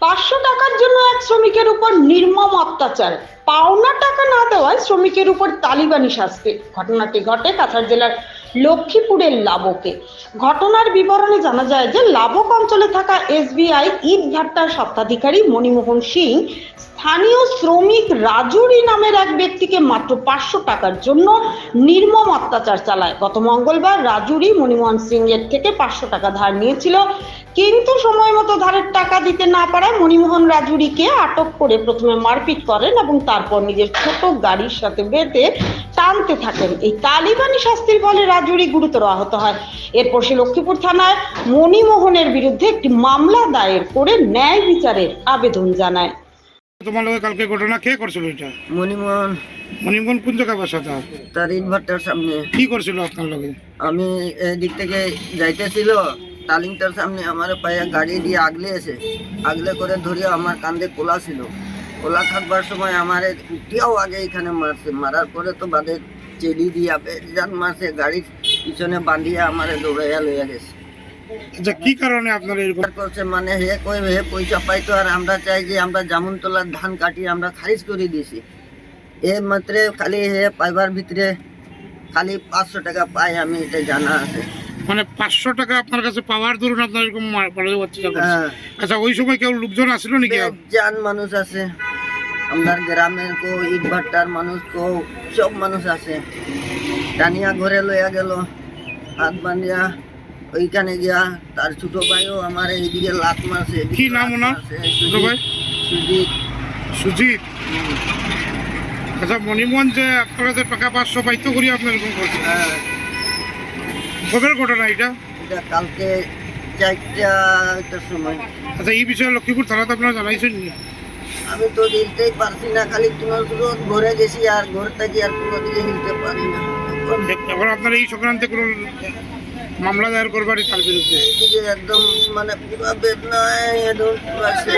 500 টাকার জন্য এক শ্রমিকের উপর নির্মম অত্যাচার। পাওনা টাকা না দেওয়ায় শ্রমিকের উপর তালিবানি শাস্তি। ঘটনাটি ঘটে কাছাড় জেলার লক্ষ্মীপুরের লাবকে। ঘটনার বিবরণে জানা যায় যে লাবক অঞ্চলে থাকা এসবিআই ইট ভাট্টার স্বত্বাধিকারী মণিমোহন সিং স্থানীয় শ্রমিক রাজুরি নামের এক ব্যক্তিকে মাত্র 500 টাকার জন্য নির্মম অত্যাচার চালায়। গত মঙ্গলবার রাজুরি মণিমোহন সিং এর থেকে 500 টাকা ধার নিয়েছিল, কিন্তু সময় মতো ধারের টাকা দিতে না পারায় মণিমোহন রাজুরিকে আটক করে প্রথমে মারপিট করেন এবং তারপর নিজের ছোট গাড়ির সাথে বেঁধে টানতে থাকেন। এই তালিবানি শাস্তির ফলে রাজুরি গুরুতর আহত হয়। এরপর সে লক্ষ্মীপুর থানায় মণিমোহনের বিরুদ্ধে একটি মামলা দায়ের করে ন্যায় বিচারের আবেদন জানায়। তোমার লগে কালকে ঘটনা কে করছিল এটা? মণিমোহন মণিমোহন কোন জায়গায় বাসা তার? তার ইট ভাট্টার সামনে। কি করছিল আপনার লগে? আমি এদিক থেকে যাইতেছিল, তালিংটার সামনে আমার পায়ে গাড়ি দিয়ে আগলে করে ধরিয়া আমার কান্দে কোলা ছিল। কোলা থাকবার সময় আমার উঠিয়াও আগে এখানে মারছে, মারার পরে তো বাদে চেলি দিয়া বেজান মারছে, গাড়ির পিছনে বান্ধিয়া আমার দৌড়াইয়া লইয়া গেছে। আচ্ছা, কি কারণে আপনার এরকম করছে মানে হে পয়সা পাইতো, আর আমরা চাই যে আমরা জামুনতলার ধান কাটি আমরা খারিজ করে দিছি। এ মাত্র খালি হে পাইবার ভিতরে খালি 500 টাকা পাই, আমি এটা জানা আছে। মানে 500 টাকা আপনার কাছে পাওয়ার দরুন আপনার এরকম অত্যাচার করছে? হ্যাঁ, আচ্ছা, ওই সময় কেউ লোকজন আসলো নাকি? বেজান মানুষ আছে, আপনার গ্রামের কো ইট ভাট্টার মানুষ কো সব মানুষ আছে। টানিয়া ঘরে লইয়া গেল, হাত বান্ধিয়া ওইখানে গিয়া তার ছোট ভাইও আমার এইদিকে লাত মারছে। কি নাম ওনার ছোট ভাই? সুজিত। সুজিত। আচ্ছা, মণিমোহন যে আপনার কাছে টাকা 500 পাইতো করি আপনার এরকম করছে? হ্যাঁ, কবের ঘটনা এটা? এটা কালকে 4টার সময়। আচ্ছা, এই বিষয়ে লক্ষ্মীপুর থানাতে আপনারা জানাইছেন নি? আমি তো হিলতেই পারছি না, খালি তোমার ঘরে গেছি আর ঘর থেকে আর কোনো দিকে হিলতে পারি না। এখন আপনার এই সংক্রান্তে কোনো মামলা দায়ের করবারই তার বিরুদ্ধে? এইদিকে একদম মানে পুরো বেদনায় একদম পুরো শেষ।